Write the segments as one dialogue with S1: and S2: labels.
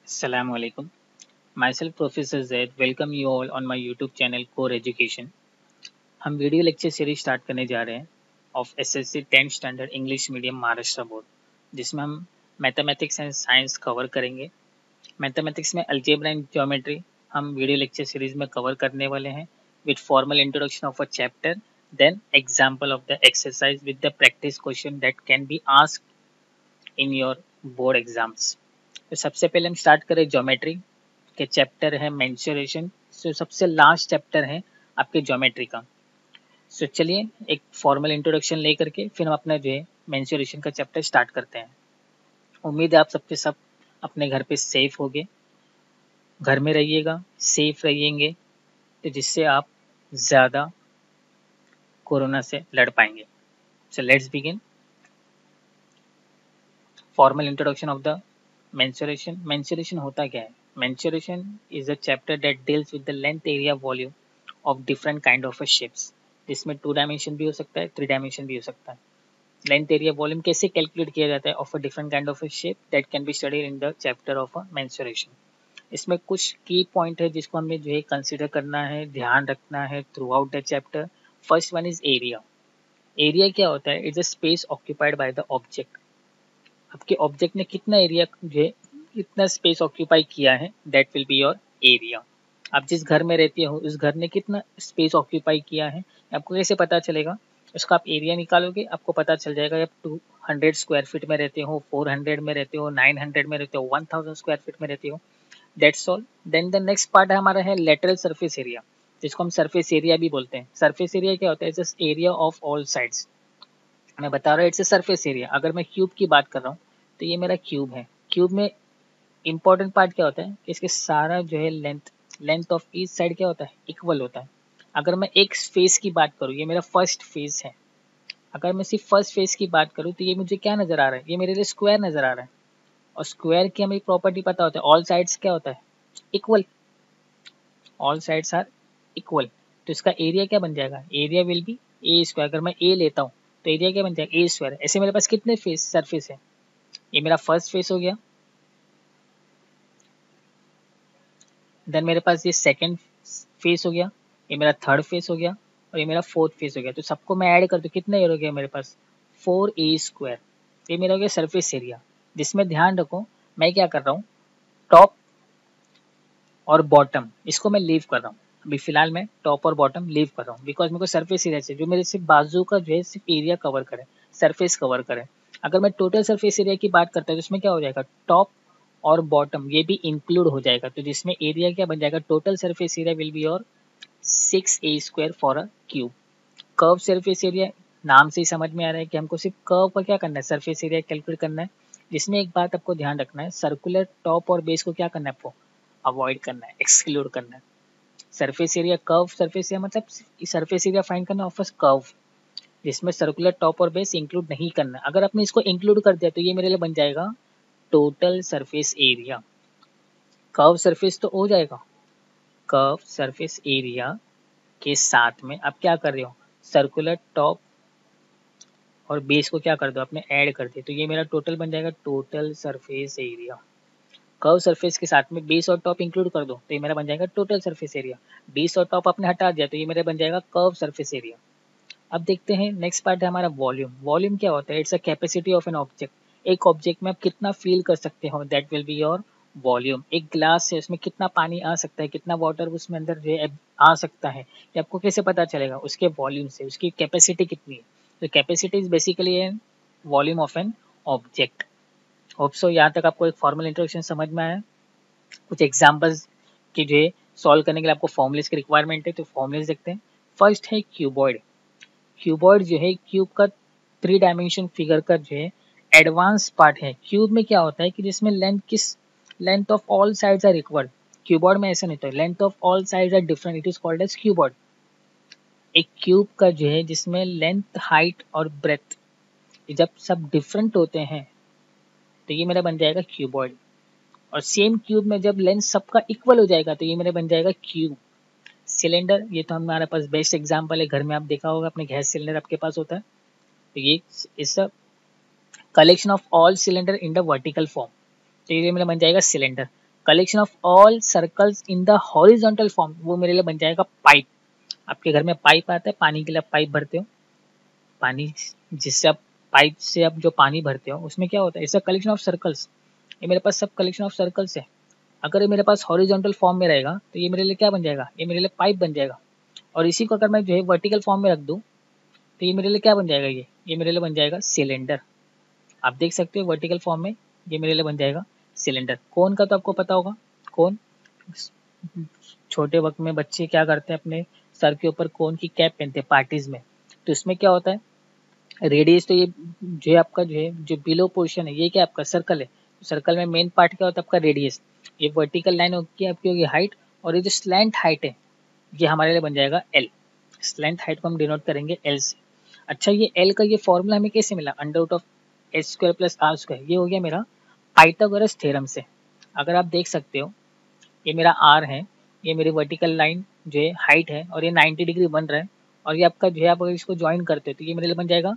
S1: Assalamualaikum. Myself Professor Zaid. Welcome you all on my YouTube channel Core Education. हम video lecture series start करने जा रहे हैं of SSC 10th standard English medium Maharashtra board, जिसमें हम mathematics and science cover करेंगे। Mathematics में algebra and geometry हम वीडियो लेक्चर सीरीज में कवर करने वाले हैं with formal introduction of a chapter, then example of the exercise with the practice question that can be asked in your board exams. तो सबसे पहले हम स्टार्ट करें ज्योमेट्री के चैप्टर है मेंसुरेशन। सबसे लास्ट चैप्टर है आपके ज्योमेट्री का। चलिए एक फॉर्मल इंट्रोडक्शन लेकर के फिर हम अपना जो है मेंसुरेशन का चैप्टर स्टार्ट करते हैं। उम्मीद है आप सबके सब अपने घर पे सेफ होगे, घर में रहिएगा, सेफ रहिएंगे, तो जिससे आप ज़्यादा कोरोना से लड़ पाएंगे। So let's begin. Formal introduction of the mensuration. Mensuration होता क्या है? Mensuration is a chapter that deals with the length, area, volume of different kind of shapes, जिसमें 2 डायमेंशन भी हो सकता है, 3 डायमेंशन भी हो सकता है। लेंथ, एरिया, वॉल्यूम कैसे कैलकुलेट किया जाता है of a different kind of shape that can be studied in the chapter of a mensuration. इसमें कुछ की पॉइंट है जिसको हमें जो है कंसिडर करना है, ध्यान रखना है through out the chapter. First one is area. Area क्या होता है? It's a space occupied by the object. आपके ऑब्जेक्ट ने कितना एरिया जो है, कितना स्पेस ऑक्यूपाई किया है, that will be your area. आप जिस घर में रहते हो उस घर ने कितना स्पेस ऑक्यूपाई किया है, आपको कैसे पता चलेगा? उसका आप एरिया निकालोगे, आपको पता चल जाएगा। आप 200 स्क्वायर फीट में रहते हो, 400 में रहते हो, 900 में रहते हो, 1000 स्क्वायर फीट में रहते हो, that's all. Then the next part है हमारा है लेटरल सरफेस एरिया, जिसको हम सरफेस एरिया भी बोलते हैं। सरफेस एरिया क्या होता है? Just area of all sides. मैं बता रहा हूँ इट्स ए सरफेस एरिया। अगर मैं क्यूब की बात कर रहा हूँ तो ये मेरा क्यूब है। क्यूब में इंपॉर्टेंट पार्ट क्या होता है? इसके सारा जो है लेंथ ऑफ ईच साइड क्या होता है? इक्वल होता है। अगर मैं एक फेस की बात करूँ, ये मेरा फर्स्ट फेस है। अगर मैं सिर्फ फर्स्ट फेस की बात करूँ तो ये मुझे क्या नजर आ रहा है? ये मेरे लिए स्क्वायर नजर आ रहा है। और स्क्वायर की हमें प्रॉपर्टी पता होता है, ऑल साइड्स क्या होता है? Equal. All sides are equal. तो इसका एरिया क्या बन जाएगा? Area will be a square. अगर मैं ए लेता हूँ तो एरिया क्या बन जाएगा? ए स्क्वायर। ऐसे मेरे पास कितने फेस सरफेस है? ये मेरा फर्स्ट फेस हो गया, देन मेरे पास ये सेकंड फेस हो गया, ये मेरा थर्ड फेस हो गया, और ये मेरा फोर्थ फेस हो गया। तो सबको मैं ऐड कर दूं, कितना एरिया हो गया मेरे पास? 4a square. ये मेरा हो गया सरफेस एरिया। जिसमें ध्यान रखो मैं क्या कर रहा हूँ, टॉप और बॉटम इसको मैं लीव कर रहा हूँ। अभी फिलहाल मैं टॉप और बॉटम लीव कर रहा हूँ बिकॉज मेरे को सरफेस एरिया चाहिए जो मेरे सिर्फ बाजू का जो है सिर्फ एरिया कवर करे, सरफेस कवर करे। अगर मैं टोटल सरफेस एरिया की बात करता हूँ तो उसमें क्या हो जाएगा? टॉप और बॉटम ये भी इंक्लूड हो जाएगा। तो जिसमें एरिया क्या बन जाएगा? Total surface area will B और 6a square for a cube. Curve surface area, नाम से ही समझ में आ रहा है कि हमको सिर्फ कर्व का क्या करना है? सरफेस एरिया कैलकुलेट करना है। जिसमें एक बात आपको ध्यान रखना है, सर्कुलर टॉप और बेस को क्या करना है? आपको अवॉइड करना है, एक्सक्लूड करना है। Surface area, curve surface area मतलब सरफेस एरिया फाइंड करना ऑफ अ कर्व, जिसमें सर्कुलर टॉप और बेस इंक्लूड नहीं करना। अगर आपने इसको इंक्लूड कर दिया तो ये मेरे लिए बन जाएगा total surface area. Curve surface तो हो जाएगा। कर्व सरफेस एरिया के साथ में आप क्या कर रहे हो? सर्कुलर टॉप और बेस को क्या कर दो? आपने ऐड कर दिया, तो ये मेरा टोटल बन जाएगा total surface area. Curve surface के साथ में बेस और टॉप इंक्लूड कर दो तो ये मेरा बन जाएगा टोटल सरफेस एरिया। बेस और टॉप आपने हटा दिया तो ये मेरा बन जाएगा कर्व सरफेस एरिया। अब देखते हैं नेक्स्ट पार्ट है हमारा वॉल्यूम। वॉल्यूम क्या होता है? It's a capacity of an object. एक ऑब्जेक्ट में आप कितना फील कर सकते हो, that will be your volume. एक ग्लास है, उसमें कितना पानी आ सकता है, कितना वाटर उसमें अंदर जो है आ सकता है, ये आपको कैसे पता चलेगा? उसके वॉल्यूम से। उसकी कैपेसिटी कितनी है? तो capacity is basically an volume of an object. Hope so यहाँ तक आपको एक फॉर्मल इंट्रोडक्शन समझ में आया। कुछ एग्जांपल्स की जो है सॉल्व करने के लिए आपको फॉर्मुलेस की रिक्वायरमेंट है, तो फॉर्मुलेस देखते हैं। फर्स्ट है क्यूबॉइड। क्यूबॉइड जो है क्यूब का 3 डायमेंशन फिगर का जो है एडवांस पार्ट है। क्यूब में क्या होता है कि जिसमें length of all sides are equal. Cuboid में ऐसा नहीं होता, length of all sides are different, it is called as cuboid. एक क्यूब का जो है जिसमें लेंथ, हाइट और ब्रेथ जब सब डिफरेंट होते हैं तो ये मेरा बन जाएगा क्यूबॉइड। और सेम क्यूब में जब लेंथ सबका इक्वल हो जाएगा तो ये मेरा बन जाएगा क्यूब। सिलेंडर, ये तो हमारे पास बेस्ट एग्जांपल है, घर में आप देखा होगा अपने गैस सिलेंडर आपके पास होता है, तो ये इस collection of all cylinder in the vertical form, तो ये मेरा बन जाएगा cylinder. Collection of all circles in the horizontal form, वो मेरे लिए बन जाएगा पाइप। आपके घर में पाइप आता है, पानी के लिए आप पाइप भरते हो, पानी जिससे आप पाइप से आप जो पानी भरते हो उसमें क्या होता है, it's a collection of circles. ये मेरे पास सब कलेक्शन ऑफ सर्कल्स है। अगर ये मेरे पास हॉरिजॉन्टल फॉर्म में रहेगा तो ये मेरे लिए क्या बन जाएगा, ये मेरे लिए पाइप बन जाएगा। और इसी को अगर मैं जो है वर्टिकल फॉर्म में रख दूं तो ये मेरे लिए क्या बन जाएगा, ये मेरे लिए बन जाएगा सिलेंडर। आप देख सकते हो वर्टिकल फॉर्म में ये मेरे लिए बन जाएगा सिलेंडर। कोन का तो आपको पता होगा, कोन छोटे वक्त में बच्चे क्या करते हैं, अपने सर के ऊपर कोन की कैप पहनते हैं पार्टीज में। तो इसमें क्या होता है, रेडियस तो ये जो है आपका जो है जो बिलो पोर्शन है ये क्या आपका सर्कल है। सर्कल में मेन पार्ट क्या होता है आपका रेडियस। ये वर्टिकल लाइन होगी आपकी होगी हाइट, और ये जो स्लैंट हाइट है ये हमारे लिए बन जाएगा एल। स्लैंट हाइट को हम डिनोट करेंगे एल से। अच्छा ये एल का ये फॉर्मूला हमें कैसे मिला, under root of H square plus R square, ये हो गया मेरा पाइथागोरस थ्योरम से। अगर आप देख सकते हो ये मेरा आर है, ये मेरी वर्टिकल लाइन जो है हाइट है, और ये 90 डिग्री बन रहा है, और ये आपका जो है आप अगर इसको ज्वाइन करते हो तो ये मेरे लिए बन जाएगा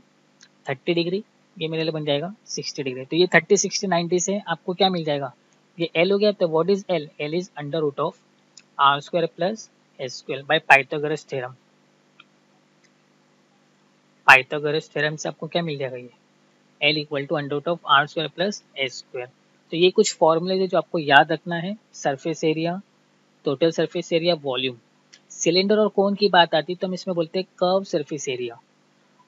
S1: 30 डिग्री, ये मेरे लिए बन जाएगा 60 डिग्री। तो ये 30 60 90 से आपको क्या मिल जाएगा, ये एल हो गया। तो what is L, L is under root of R square plus H square by Pythagoras theorem. Pythagoras theorem से आपको क्या मिल जाएगा, ये L equal to under root of R square plus H square. तो ये कुछ फॉर्मूले है जो आपको याद रखना है, surface area, total surface area, volume. Cylinder और कोन की बात आती है तो हम इसमें बोलते हैं कर्व सरफेस एरिया,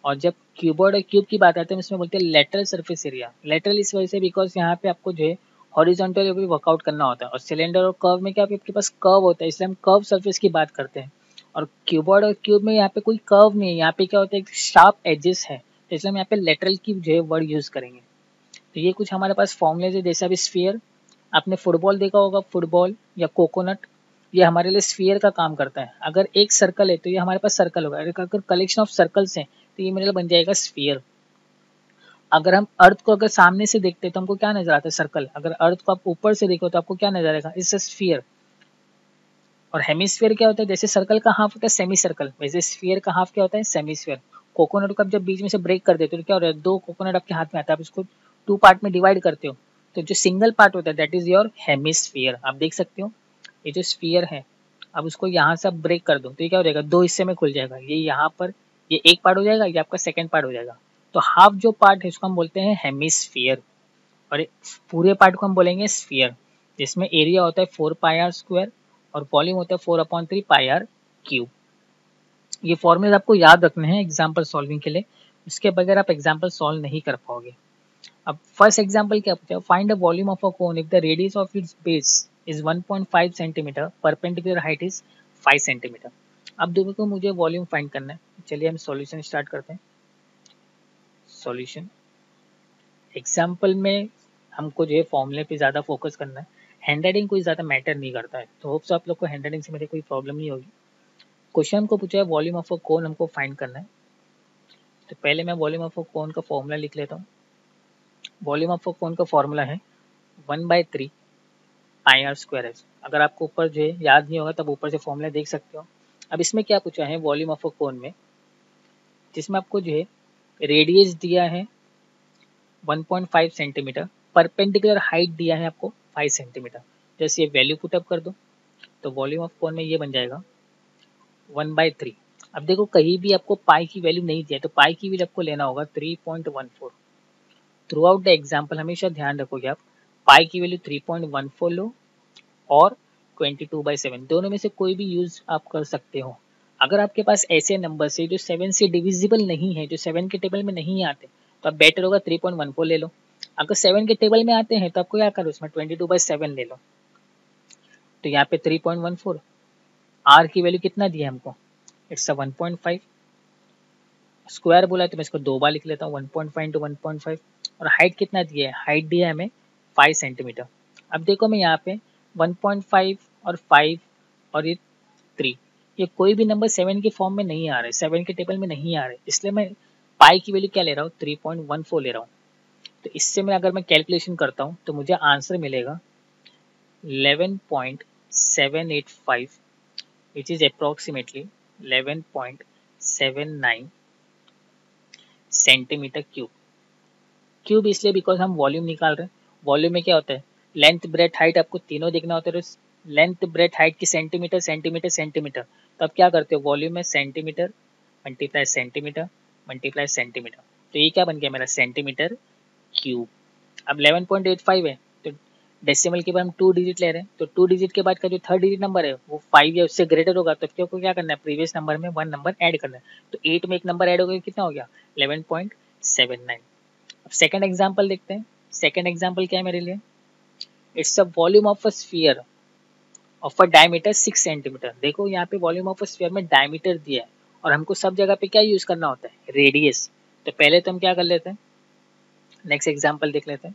S1: और जब क्यूबॉइड और क्यूब की बात आती है हम इसमें बोलते हैं लेटरल सरफेस एरिया। लेटरल इस वजह से बिकॉज यहाँ पे आपको जो है हॉरिजॉन्टल भी वर्कआउट करना होता है, और सिलेंडर और कर्व में क्या आपके पास कर्व होता है, इसलिए हम कर्व सरफेस की बात करते हैं। और क्यूबॉइड और क्यूब में यहाँ पे कोई कर्व नहीं है, यहाँ पे क्या होता है शार्प एजेस है, तो इसलिए हम यहाँ पे लेटरल की जो है वर्ड यूज करेंगे। तो ये कुछ हमारे पास फॉर्मुले है, जैसे अभी स्फीयर, आपने फुटबॉल देखा होगा, फुटबॉल या कोकोनट, ये हमारे लिए स्फीयर का काम करता है। अगर एक सर्कल है तो ये हमारे पास सर्कल होगा, अगर कलेक्शन ऑफ सर्कल्स हैं तो ये मेरे लिए बन जाएगा स्फीयर। अगर हम अर्थ को अगर सामने से देखते हैं तो हमको क्या नजर आता है, सर्कल। अगर अर्थ को आप ऊपर से देखो तो आपको क्या नजर आएगा, इट्स अ स्फीयर। और हेमिस्फीयर क्या होता है, जैसे सर्कल का हाफ होता है सेमी सर्कल, वैसे स्फीयर का हाफ क्या होता है सेमी स्फीयर। कोकोनट को आप जब बीच में से ब्रेक कर देते हो तो क्या हो रहा है, दो कोकोनट आपके हाथ में आता है, आप इसको टू पार्ट में डिवाइड करते हो, तो जो सिंगल पार्ट होता है दैट इज योर हेमिस्फीयर। आप देख सकते हो ये जो स्फीयर है, अब उसको यहाँ से आप ब्रेक कर दो तो ये क्या हो जाएगा, दो हिस्से में खुल जाएगा। ये यहाँ पर ये एक पार्ट हो जाएगा, ये आपका सेकेंड पार्ट हो जाएगा। तो हाफ जो पार्ट है उसको हम बोलते हैं हेमिस्फीयर, और पूरे पार्ट को हम बोलेंगे स्फीयर, जिसमें एरिया होता है 4 पाई आर स्क्वायर और वॉल्यूम होता है 4/3 पाई आर क्यूब। ये फॉर्मूले आपको याद रखने हैं एग्जाम्पल सॉल्विंग के लिए, इसके बगैर आप एग्जाम्पल सॉल्व नहीं कर पाओगे। अब फर्स्ट एग्जाम्पल क्या पूछा, find the volume of a cone if the radius of its base is 1.5 centimetre, perpendicular height is 5 centimetre. अब देखो को मुझे वॉल्यूम फाइंड करना है, चलिए हम सॉल्यूशन स्टार्ट करते हैं। सॉल्यूशन एग्जाम्पल में हमको जो है फॉर्मूले पे ज़्यादा फोकस करना है, हैंड राइटिंग कोई ज़्यादा मैटर नहीं करता है, तो होप्स आप लोग को हैंड राइटिंग से मेरे कोई प्रॉब्लम नहीं होगी। क्वेश्चन हमको पूछा है वॉल्यूम ऑफ अ कोन हमको फाइंड करना है, तो पहले मैं वॉल्यूम ऑफ अ कोन का फॉर्मूला लिख लेता हूँ। वॉल्यूम ऑफ अ कोन का फॉर्मूला है 1/3 पाई आर स्क्वायर है। अगर आपको ऊपर जो है याद नहीं होगा तब ऊपर से फॉर्मूला देख सकते हो। अब इसमें क्या पूछा है वॉल्यूम ऑफ अ कोन में, जिसमें आपको जो है रेडियस दिया है 1.5 सेंटीमीटर, परपेंडिकुलर हाइट दिया है आपको 5 सेंटीमीटर। जैसे ये वैल्यू पुटअप कर दो तो वॉल्यूम ऑफ कोन में ये बन जाएगा 1/3। अब देखो कहीं भी आपको पाई की वैल्यू नहीं दिया, तो पाई की वैल्यू आपको लेना होगा 3.14। थ्रू आउट द एग्जाम्पल हमेशा ध्यान रखोगे आप, पाई की वैल्यू 3.14 लो और 22/7 दोनों में से कोई भी यूज आप कर सकते हो। अगर आपके पास ऐसे नंबर है जो 7 से डिविजिबल नहीं है, जो 7 के टेबल में नहीं आते, तो आप बेटर होगा 3.14 ले लो। अगर 7 के टेबल में आते हैं तो आपको क्या करो, उसमें 22/7 ले लो। तो यहाँ पे 3.14, आर की वैल्यू कितना दिया है हमको, इट्स 1.5, स्क्वायर बोला है तो मैं इसको दो बार लिख लेता हूँ 1.5 इंटू 1.5। और हाइट कितना दिया है, हाइट दिया है हमें 5 सेंटीमीटर। अब देखो मैं यहाँ पे 1.5 और 5 और ये 3, ये कोई भी नंबर 7 के फॉर्म में नहीं आ रहे, 7 के टेबल में नहीं आ रहे, इसलिए मैं पाई की वैल्यू क्या ले रहा हूँ 3.14 ले रहा हूँ। तो इससे मैं अगर मैं कैलकुलेशन करता हूँ तो मुझे आंसर मिलेगा 11.785 which is approximately 11.79 centimetre cube. Cube इसलिए बिकॉज हम वॉल्यूम निकाल रहे हैं, वॉल्यूम में क्या होता है लेंथ ब्रेथ हाइट आपको तीनों देखना होता है, तो लेंथ ब्रेथ हाइट की सेंटीमीटर सेंटीमीटर सेंटीमीटर, तो आप क्या करते हो, वॉल्यूम में centimetre multiply centimetre multiply centimetre, तो ये क्या बन गया मेरा सेंटीमीटर क्यूब। अब 11.85 है, तो डेसिमल के बाद हम 2 डिजिट ले रहे हैं, तो 2 डिजिट के बाद का जो थर्ड डिजिट नंबर है वो 5 या उससे ग्रेटर होगा, तो आपको क्या करना है, प्रीवियस नंबर में 1 नंबर ऐड करना है, तो 8 में एक नंबर ऐड हो गया, कितना हो गया 11.79। अब सेकंड एग्जांपल देखते हैं। सेकंड एग्जांपल क्या है मेरे लिए, it's a volume of a sphere of a diameter 6 centimetre. देखो यहाँ पे वॉल्यूम ऑफ अ स्फीयर में डायमीटर दिया है और हमको सब जगह पे क्या यूज करना होता है, रेडियस। तो पहले तो हम क्या कर लेते हैं, नेक्स्ट एग्जांपल देख लेते हैं।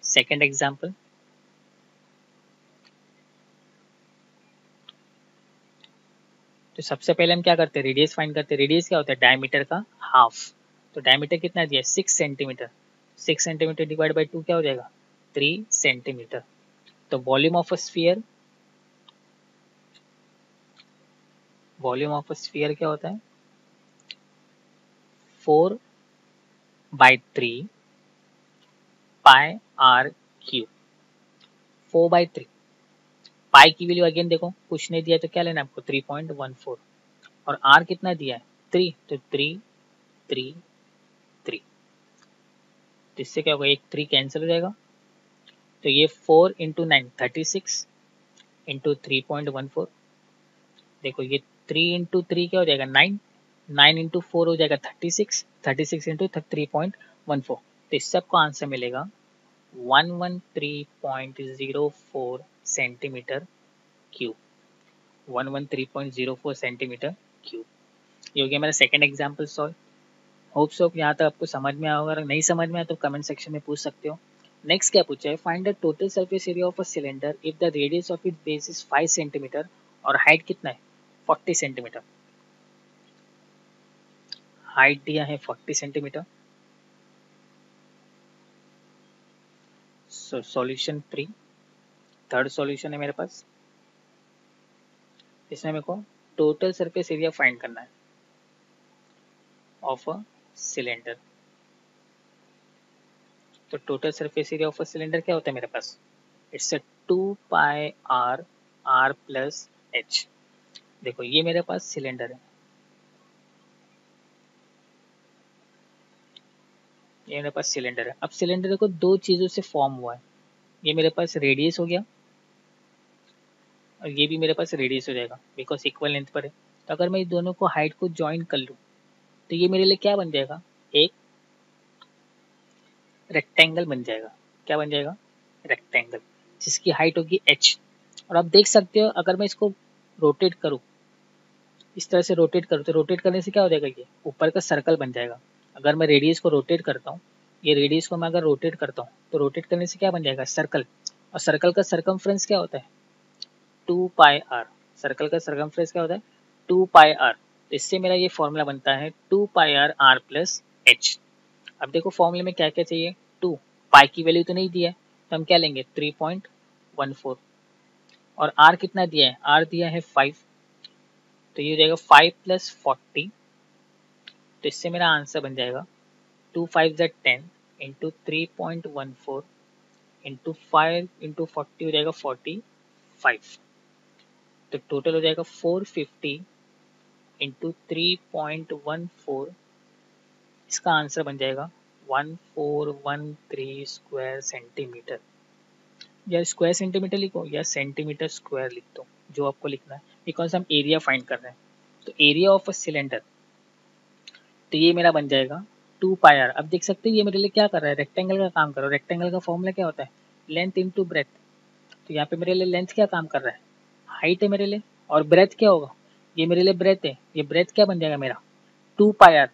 S1: सेकंड एग्जांपल, तो सबसे पहले हम क्या करते हैं, रेडियस फाइंड करते हैं। रेडियस क्या होता है, डायमीटर का हाफ। तो डायमीटर कितना दिया है, 6 सेंटीमीटर। 6 सेंटीमीटर डिवाइड बाई 2 क्या हो जाएगा, 3 सेंटीमीटर। तो volume of a sphere, volume of a sphere क्या होता है, 4/3 पाई आर क्यूब। 4/3 पाई की वैल्यू अगेन देखो कुछ नहीं दिया तो क्या लेना है आपको, 3.14, और आर कितना दिया है 3, तो 3 3 3, तो इससे क्या होगा, एक 3 कैंसिल हो जाएगा, तो ये 4 इंटू 9 36 इंटू 3.14, देखो ये 3 इंटू 3 क्या हो जाएगा 9, 9 इंटू 4 हो जाएगा 36, 36 इंटू 3.14, तो इससे आपको आंसर मिलेगा 113.04 सेंटीमीटर क्यूब। 113.04 centimetre cube. ये हो गया मेरा second example solve. Hope so यहाँ तक आपको समझ में आएगा, अगर नहीं समझ में आया तो कमेंट सेक्शन में पूछ सकते हो। नेक्स्ट क्या पूछा है, find the total surface area of a cylinder if the radius of it base is 5 centimetre और हाइट कितना है 40 सेंटीमीटर। हाइट दिया है 40 सेंटीमीटर। सॉल्यूशन 3, थर्ड सॉल्यूशन है मेरे पास। इसमें मेरे को टोटल सरफेस एरिया फाइंड करना है ऑफ अ सिलेंडर। तो total surface area of a cylinder क्या होता है मेरे पास, it's a 2 pi R R plus H. देखो ये मेरे पास सिलेंडर है, ये मेरे पास सिलेंडर है। अब सिलेंडर देखो दो चीज़ों से फॉर्म हुआ है, ये मेरे पास रेडियस हो गया और ये भी मेरे पास रेडियस हो जाएगा बिकॉज इक्वल लेंथ पर है। तो अगर मैं इन दोनों को हाइट को ज्वाइन कर लूँ तो ये मेरे लिए क्या बन जाएगा, एक रेक्टेंगल बन जाएगा। क्या बन जाएगा, रेक्टेंगल, जिसकी हाइट होगी h। और आप देख सकते हो अगर मैं इसको रोटेट करूँ, इस तरह से रोटेट करूँ, तो रोटेट करने से क्या हो जाएगा, ये ऊपर का सर्कल बन जाएगा। अगर मैं रेडियस को रोटेट करता हूँ, ये रेडियस को मैं अगर रोटेट करता हूँ तो रोटेट करने से क्या बन जाएगा, सर्कल। और सर्कल का सरकमफ्रेंस क्या होता है, 2 पाई आर। सर्कल का सरकमफ्रेंस क्या होता है, 2 पाई आर। तो इससे मेरा ये फॉर्मूला बनता है 2 pi R R plus H. अब देखो फॉर्मूले में क्या क्या चाहिए, 2 पाई की वैल्यू तो नहीं दिया है, तो हम क्या लेंगे 3.14, और आर कितना दिया है, आर दिया है 5, तो ये हो जाएगा 5 प्लस 40। तो इससे मेरा आंसर बन जाएगा 2 5 ज़ा 10 इंटू 3.14 इंटू 5 इंटू 40 हो जाएगा 45। तो टोटल हो जाएगा 450 इंटू 3.14, इसका आंसर बन जाएगा 1413 स्क्वायर सेंटीमीटर। या स्क्वायर सेंटीमीटर लिखो या सेंटीमीटर स्क्वायर लिख दो, जो आपको लिखना है, बिकॉज हम एरिया फाइंड कर रहे हैं। तो एरिया ऑफ अ सिलेंडर, तो ये मेरा बन जाएगा 2 पाई आर। अब देख सकते हैं ये मेरे लिए क्या कर रहा है, रेक्टेंगल का काम कर रहा है। रेक्टेंगल का फॉर्मूला क्या होता है, लेंथ इंटू ब्रेथ। तो यहाँ पे मेरे लिए लेंथ क्या काम कर रहा है, हाइट है मेरे लिए, और ब्रेथ क्या होगा, ये मेरे लिए ब्रेथ है, ये ब्रेथ क्या बन जाएगा मेरा 2 पाई आर।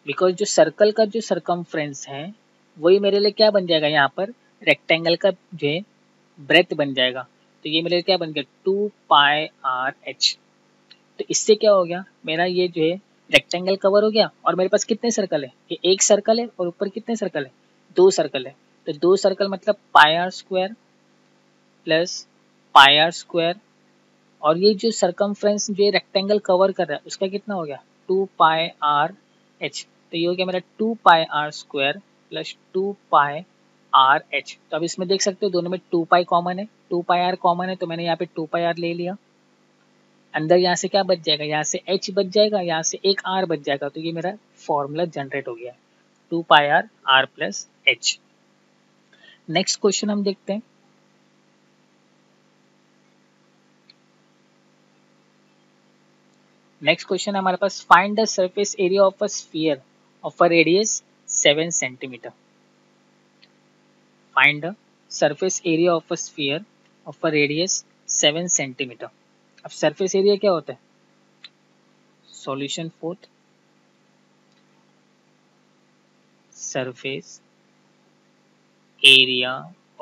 S1: बिकॉज जो सर्कल का जो सरकमफ्रेंस है वही मेरे लिए क्या बन जाएगा, यहाँ पर रेक्टेंगल का जो है ब्रेथ बन जाएगा। तो ये मेरे लिए क्या बन गया 2 पाई आर एच। तो इससे क्या हो गया, मेरा ये जो है रेक्टेंगल कवर हो गया, और मेरे पास कितने सर्कल है, ये एक सर्कल है और ऊपर कितने सर्कल है, 2 सर्कल है। तो 2 सर्कल मतलब pi R square plus pi R square, और ये जो सरकमफ्रेंस जो रेक्टेंगल कवर कर रहा है उसका कितना हो गया 2 पाई आर एच। तो ये हो गया मेरा 2 pi R square plus 2 pi R H. तो अब इसमें देख सकते हो दोनों में 2 पाई कॉमन है, 2 पाई आर कॉमन है, तो मैंने यहाँ पे 2 पाई आर ले लिया। अंदर यहाँ से क्या बच जाएगा, यहाँ से एच बच जाएगा, यहाँ से एक आर बच जाएगा, तो ये मेरा फॉर्मूला जनरेट हो गया है 2 pi R R plus H. Next question हम देखते हैं। नेक्स्ट क्वेश्चन हमारे पास, find the surface area of a sphere of a radius 7 centimetre. Find the surface area of a sphere of a radius 7 centimetre. अब surface area क्या होता है, solution fourth, surface area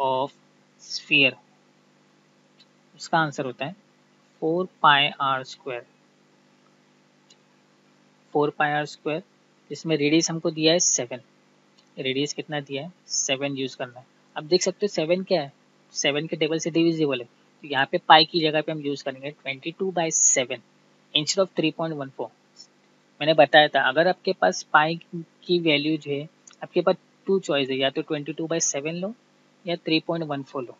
S1: of sphere, उसका answer होता है 4 pi R square. 4 pi R square, जिसमें radius हमको दिया है 7, रेडियस कितना दिया है 7 यूज करना है। अब देख सकते हो 7 क्या है, 7 के टेबल से डिविजिबल है, तो यहाँ पे पाई की जगह पे हम यूज करेंगे 22/7 इंस्टेड ऑफ 3.14। मैंने बताया था अगर आपके पास पाई की वैल्यू जो है, आपके पास 2 चॉइस है, या तो 22/7 लो या 3.14 लो।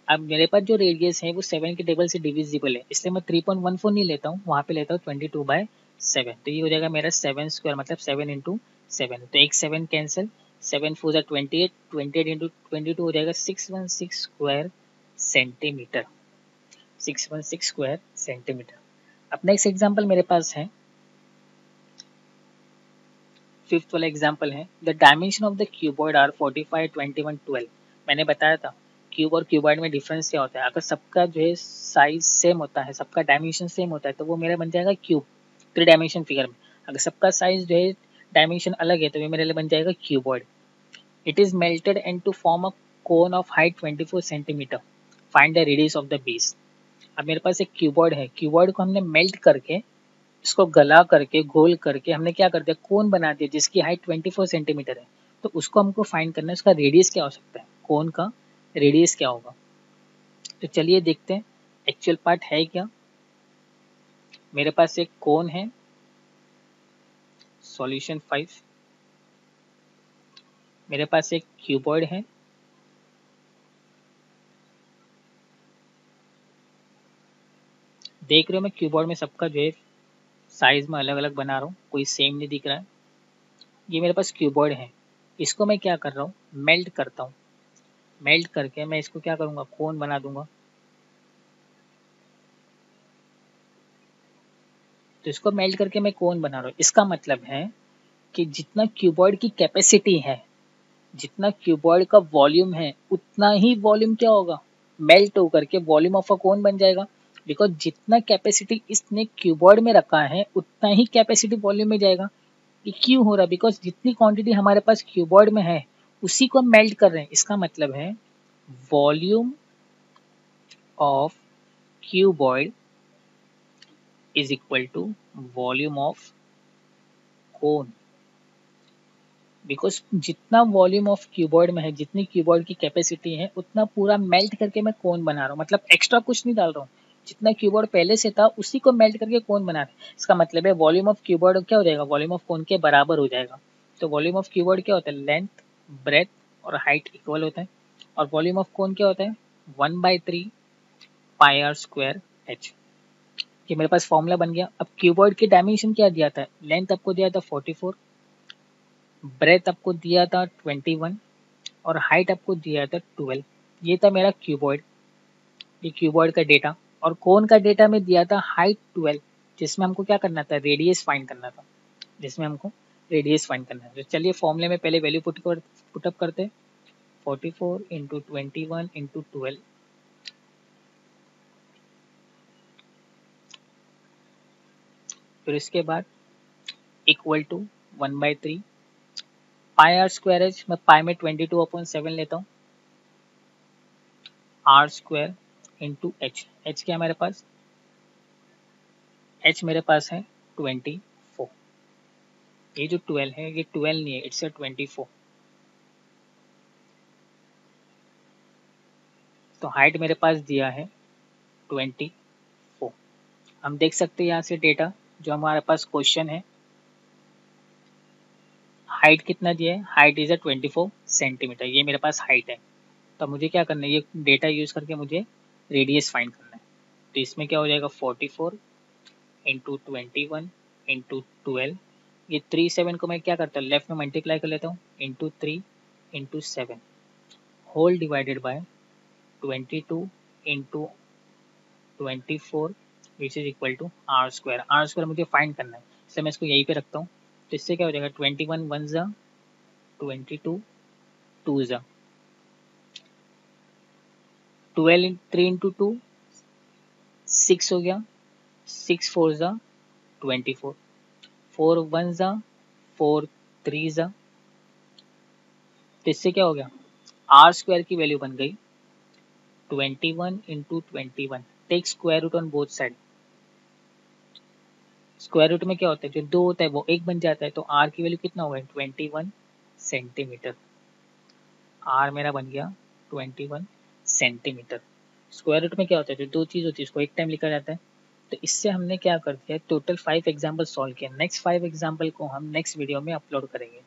S1: अब मेरे पास जो रेडियस है वो 7 के टेबल से डिविजिबल है, इसलिए मैं 3.14 नहीं लेता हूँ, वहाँ पे लेता हूँ 22/7। तो ये हो जाएगा मेरा 7 स्क्वायर, मतलब 7 इंटू 7, तो एक 7 कैंसिल, 7 4 जा 28, 28 इंटू 22 हो जाएगा 616 स्क्वायर सेंटीमीटर, 616 स्क्वायर सेंटीमीटर। अब नेक्स्ट एग्जाम्पल मेरे पास है, फिफ्थ वाला एग्जाम्पल है, the dimension of the cuboid are 45, 21, 12। मैंने बताया था क्यूब और क्यूबॉइड में डिफरेंस क्या होता है, अगर सबका जो है साइज सेम होता है, सबका डायमेंशन सेम होता है, तो वो मेरा बन जाएगा क्यूब 3 डायमेंशन फिगर में। अगर सबका साइज जो है डायमेंशन अलग है, तो ये मेरे लिए बन जाएगा cuboid. It is melted and to form a cone of height 24 centimetre, find the radius of the base. अब मेरे पास एक क्यूबॉइड है, क्यूबॉइड को हमने मेल्ट करके, इसको गला करके, घोल करके हमने क्या कर दिया, कोन बना दिया जिसकी हाइट 24 सेंटीमीटर है। तो उसको हमको फाइंड करना है, उसका रेडियस क्या हो सकता है, कोन का रेडियस क्या होगा। तो चलिए देखते हैं एक्चुअल पार्ट है क्या। मेरे पास एक कोन है, सॉल्यूशन 5। मेरे पास एक क्यूबॉइड है, देख रहे हो मैं क्यूबॉइड में सबका जो है साइज में अलग अलग बना रहा हूँ, कोई सेम नहीं दिख रहा है। ये मेरे पास क्यूबॉइड है, इसको मैं क्या कर रहा हूँ, मेल्ट करता हूँ। मेल्ट करके मैं इसको क्या करूँगा, कोन बना दूंगा। तो इसको मेल्ट करके मैं कोन बना रहा हूँ, इसका मतलब है कि जितना क्यूबॉइड की कैपेसिटी है, जितना क्यूबॉइड का वॉल्यूम है, उतना ही वॉल्यूम क्या होगा, मेल्ट होकर के वॉल्यूम ऑफ अ कोन बन जाएगा। बिकॉज जितना कैपेसिटी इसने क्यूबॉइड में रखा है, उतना ही कैपेसिटी वॉल्यूम में जाएगा। ये क्यों हो रहा है, बिकॉज जितनी क्वांटिटी हमारे पास क्यूबॉइड में है, उसी को हम मेल्ट कर रहे हैं। इसका मतलब है volume of cuboid is equal to volume of cone. Because जितना वॉल्यूम ऑफ क्यूबॉइड में है, जितनी क्यूबॉइड की कैपेसिटी है, उतना पूरा मेल्ट करके मैं कोन बना रहा हूँ। मतलब एक्स्ट्रा कुछ नहीं डाल रहा हूँ, जितना क्यूबॉइड पहले से था उसी को मेल्ट करके कोन बना रहे हैं। इसका मतलब है वॉल्यूम ऑफ क्यूबॉइड क्या हो जाएगा, वॉल्यूम ऑफ कोन के बराबर हो जाएगा। तो वॉल्यूम ऑफ क्यूबॉइड क्या होता है, लेंथ, ब्रेथ और हाइट इक्वल होता है। और वॉल्यूम ऑफ कोन क्या होता है, 1/3 पाई आर स्क्वायर एच। ये मेरे पास फॉर्मूला बन गया। अब क्यूबॉइड के डायमेंशन क्या दिया था, लेंथ आपको दिया था 44, ब्रेथ आपको दिया था 21 और हाइट आपको दिया था 12। ये था मेरा क्यूबॉइड, ये क्यूबॉइड का डेटा। और कोन का डेटा में दिया था हाइट 12, जिसमें हमको क्या करना था, रेडियस फाइंड करना था, जिसमें हमको रेडियस फाइंड करना है। तो चलिए फॉर्मूले में पहले वैल्यू पुटअप करते हैं, 44 इंटू 21 इंटू 12, फिर इसके बाद equal to 1/3 pi R square H. मैं पाई में 22/7 लेता हूँ, R square into H. H क्या है मेरे पास, एच मेरे पास है 24। ये जो 12 है, ये 12 नहीं है, इट्स 24। तो हाइट मेरे पास दिया है 24। हम देख सकते हैं यहाँ से डेटा जो हमारे पास क्वेश्चन है, हाइट कितना दिया है, हाइट इज 24 सेंटीमीटर, ये मेरे पास हाइट है। तो मुझे क्या करना है, ये डेटा यूज करके मुझे रेडियस फाइंड करना है। तो इसमें क्या हो जाएगा 44 इंटू 21 इंटू 12, ये 37 को मैं क्या करता हूँ लेफ्ट में मल्टीप्लाई कर लेता हूँ, into 3 into 7 whole divided by 22 into 24 which is equal to R square. R square मुझे फाइंड करना है, इसलिए मैं इसको यहीं पे रखता हूँ। तो इससे क्या हो जाएगा 21 वन जा 22 टू जा 12 3 इंटू 2 6 हो गया, 6 4 जा 24, 4 वन जा 4 3 जा। तो इससे क्या हो गया आर स्क्वायर की वैल्यू बन गई 21 into 21। Take square root on both side. Square root में क्या होता है, जो 2 होता है वो 1 बन जाता है, तो आर की वैल्यू कितना होगा 21 सेंटीमीटर। आर मेरा बन गया 21 सेंटीमीटर। स्क्वायर रूट में क्या होता है, जो 2 चीज होती है उसको एक टाइम लिखा जाता है। तो इससे हमने क्या कर दिया, टोटल 5 एग्जाम्पल सॉल्व किया। नेक्स्ट 5 एग्जाम्पल को हम नेक्स्ट वीडियो में अपलोड करेंगे।